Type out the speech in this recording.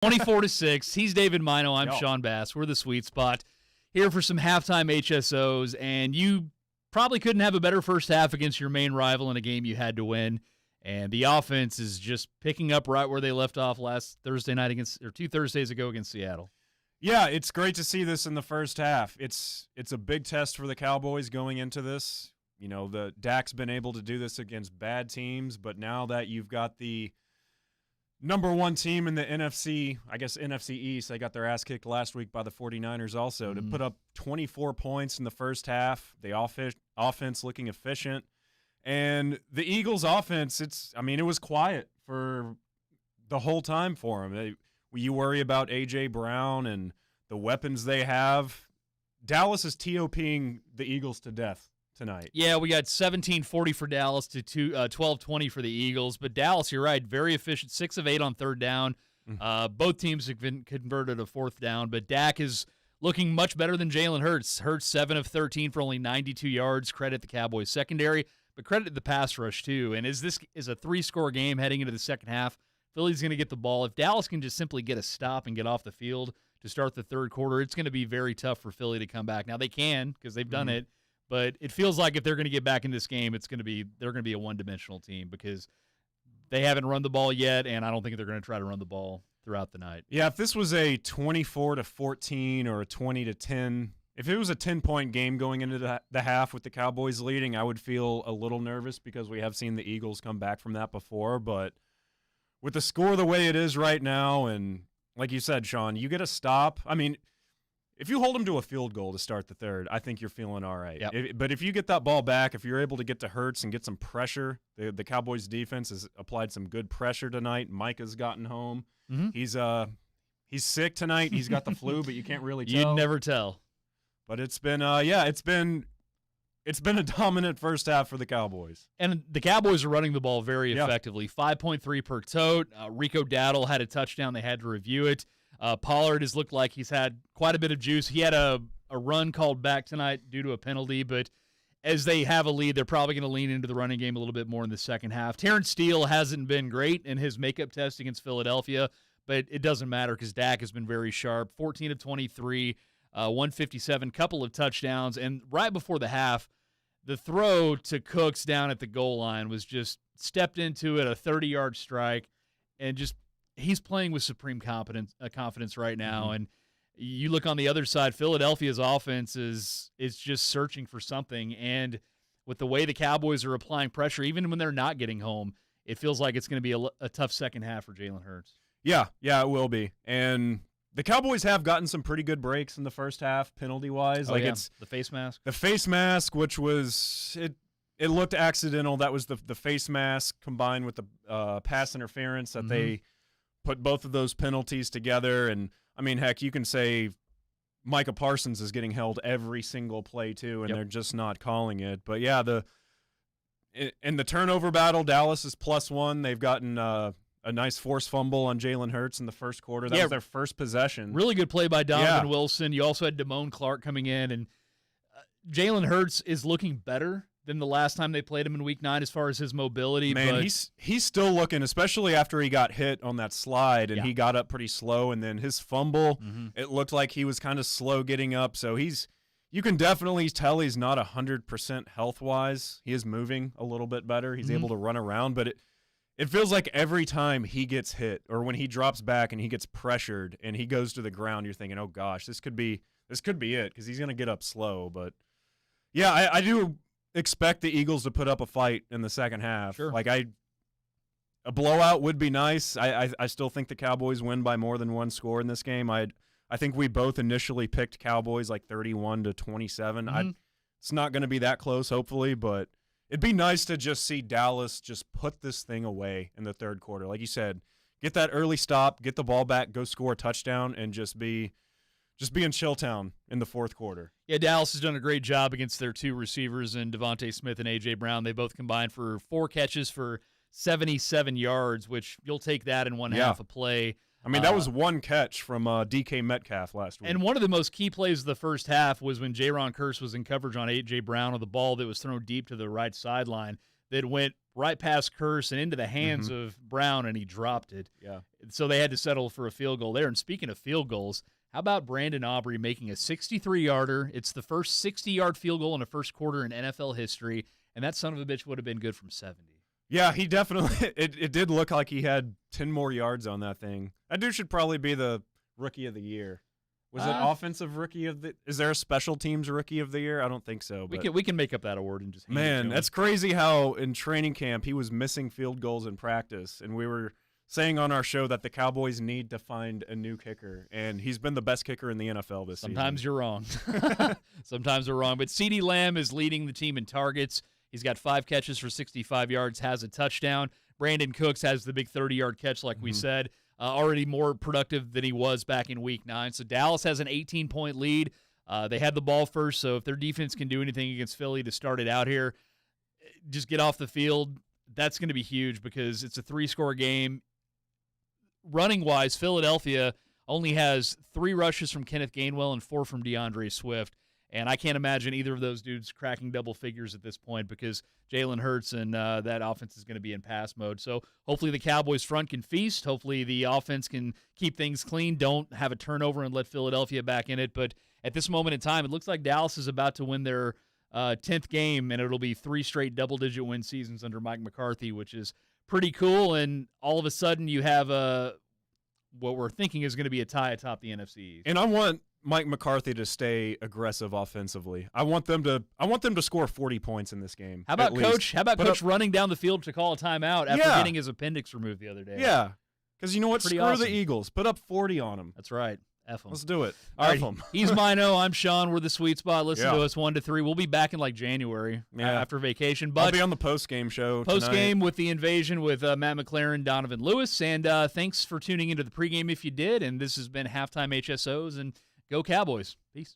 24-6. He's David Mino. I'm Yo. Sean Bass. We're the Sweet Spot here for some halftime HSOs, and you probably couldn't have a better first half against your main rival in a game you had to win. And the offense is just picking up right where they left off last Thursday night or 2 Thursdays ago against Seattle. Yeah, it's great to see this in the first half. It's a big test for the Cowboys going into this. You know, the Dak's been able to do this against bad teams, but now that you've got the number one team in the NFC, I guess NFC East, they got their ass kicked last week by the 49ers also, to put up 24 points in the first half, the offense looking efficient. And the Eagles' offense, it was quiet for the whole time for them. You worry about A.J. Brown and the weapons they have. Dallas is TOPing the Eagles to death tonight. Yeah, we got 17-40 for Dallas to 12-20 for the Eagles. But Dallas, you're right, very efficient, 6 of 8 on third down. Both teams have been converted a fourth down. But Dak is looking much better than Jalen Hurts. Hurts 7 of 13 for only 92 yards. Credit the Cowboys secondary, but credit the pass rush too. And this is a 3-score game heading into the second half. Philly's going to get the ball. If Dallas can just simply get a stop and get off the field to start the third quarter, it's going to be very tough for Philly to come back. Now they can because they've done it, but it feels like if they're going to get back in this game, they're going to be a one-dimensional team because they haven't run the ball yet, and I don't think they're going to try to run the ball throughout the night. Yeah, if this was a 24-14 or a 20-10, if it was a 10-point game going into the half with the Cowboys leading, I would feel a little nervous because we have seen the Eagles come back from that before. But with the score the way it is right now, and like you said, Sean, you get a stop. I mean, if you hold them to a field goal to start the third, I think you're feeling all right. Yep. But if you get that ball back, if you're able to get to Hurts and get some pressure, the Cowboys defense has applied some good pressure tonight. Micah's gotten home. He's sick tonight. He's got the flu, but you can't really tell. You'd never tell. But it's been a dominant first half for the Cowboys. And the Cowboys are running the ball very effectively. 5.3 per tote. Rico Dowdle had a touchdown. They had to review it. Pollard has looked like he's had quite a bit of juice. He had a run called back tonight due to a penalty, but as they have a lead, they're probably going to lean into the running game a little bit more in the second half. Terrence Steele hasn't been great in his makeup test against Philadelphia, but it doesn't matter because Dak has been very sharp. 14 of 23, 157, couple of touchdowns. And right before the half, the throw to Cooks down at the goal line was just stepped into it, a 30-yard strike, and just he's playing with supreme confidence right now. And you look on the other side, Philadelphia's offense is just searching for something. And with the way the Cowboys are applying pressure, even when they're not getting home, it feels like it's going to be a tough second half for Jalen Hurts. Yeah, it will be. And the Cowboys have gotten some pretty good breaks in the first half, penalty-wise. It's the face mask. The face mask, which was it looked accidental. That was the face mask combined with the pass interference that they put both of those penalties together. And I mean, heck, you can say Micah Parsons is getting held every single play too, and they're just not calling it. But yeah, in the turnover battle, Dallas is +1. They've gotten a nice forced fumble on Jalen Hurts in the first quarter. That was their first possession. Really good play by Donovan Wilson. You also had Damone Clark coming in, and Jalen Hurts is looking better than the last time they played him in Week 9 as far as his mobility. Man, but he's still looking, especially after he got hit on that slide, and he got up pretty slow, and then his fumble, it looked like he was kind of slow getting up. So you can definitely tell he's not 100% health-wise. He is moving a little bit better. He's able to run around, but it feels like every time he gets hit or when he drops back and he gets pressured and he goes to the ground, you're thinking, oh, gosh, this could be it because he's going to get up slow. But, yeah, I do expect the Eagles to put up a fight in the second half. Sure. A blowout would be nice. I still think the Cowboys win by more than one score in this game. I think we both initially picked Cowboys like 31-27. It's not going to be that close, hopefully, but it'd be nice to just see Dallas just put this thing away in the third quarter. Like you said, get that early stop, get the ball back, go score a touchdown, and just be in Chilltown in the fourth quarter. Yeah, Dallas has done a great job against their 2 receivers in Devontae Smith and A.J. Brown. They both combined for 4 catches for 77 yards, which you'll take that in one half a play. I mean, that was one catch from DK Metcalf last week. And one of the most key plays of the first half was when Jaron Kearse was in coverage on A.J. Brown on the ball that was thrown deep to the right sideline. that went right past Curse and into the hands of Brown, and he dropped it. Yeah. So they had to settle for a field goal there. And speaking of field goals, how about Brandon Aubrey making a 63-yarder? It's the first 60-yard field goal in the first quarter in NFL history, and that son of a bitch would have been good from 70. Yeah, he definitely – it did look like he had 10 more yards on that thing. That dude should probably be the Rookie of the Year. Was it Offensive Rookie of the – is there a Special Teams Rookie of the Year? I don't think so. But we can make up that award and just hand it to him. That's crazy how in training camp he was missing field goals in practice, and we were saying on our show that the Cowboys need to find a new kicker, and he's been the best kicker in the NFL this season. Sometimes you're wrong. Sometimes we're wrong. But CeeDee Lamb is leading the team in targets. He's got 5 catches for 65 yards, has a touchdown. Brandon Cooks has the big 30-yard catch, like we said, already more productive than he was back in Week 9. So Dallas has an 18-point lead. They had the ball first, so if their defense can do anything against Philly to start it out here, just get off the field. That's going to be huge because it's a 3-score game. Running-wise, Philadelphia only has 3 rushes from Kenneth Gainwell and 4 from DeAndre Swift. And I can't imagine either of those dudes cracking double figures at this point because Jalen Hurts and that offense is going to be in pass mode. So hopefully the Cowboys front can feast. Hopefully the offense can keep things clean, don't have a turnover and let Philadelphia back in it. But at this moment in time, it looks like Dallas is about to win their 10th game, and it'll be 3 straight double-digit win seasons under Mike McCarthy, which is pretty cool. And all of a sudden you have what we're thinking is going to be a tie atop the NFC East. And I want Mike McCarthy to stay aggressive offensively. I want them to score 40 points in this game. How about Coach? How about Coach running down the field to call a timeout after getting his appendix removed the other day? Yeah, because you know what? Screw awesome. the Eagles. Put up 40 on them. That's right. F them. Let's do it. All right. F them. He's Mino. I'm Sean. We're the Sweet Spot. Listen to us 1 to 3. We'll be back in like January after vacation. But I'll be on the post-game show Post-game with the Invasion with Matt McLaren, Donovan Lewis. And thanks for tuning into the pregame if you did. And this has been Halftime HSOs. And go Cowboys. Peace.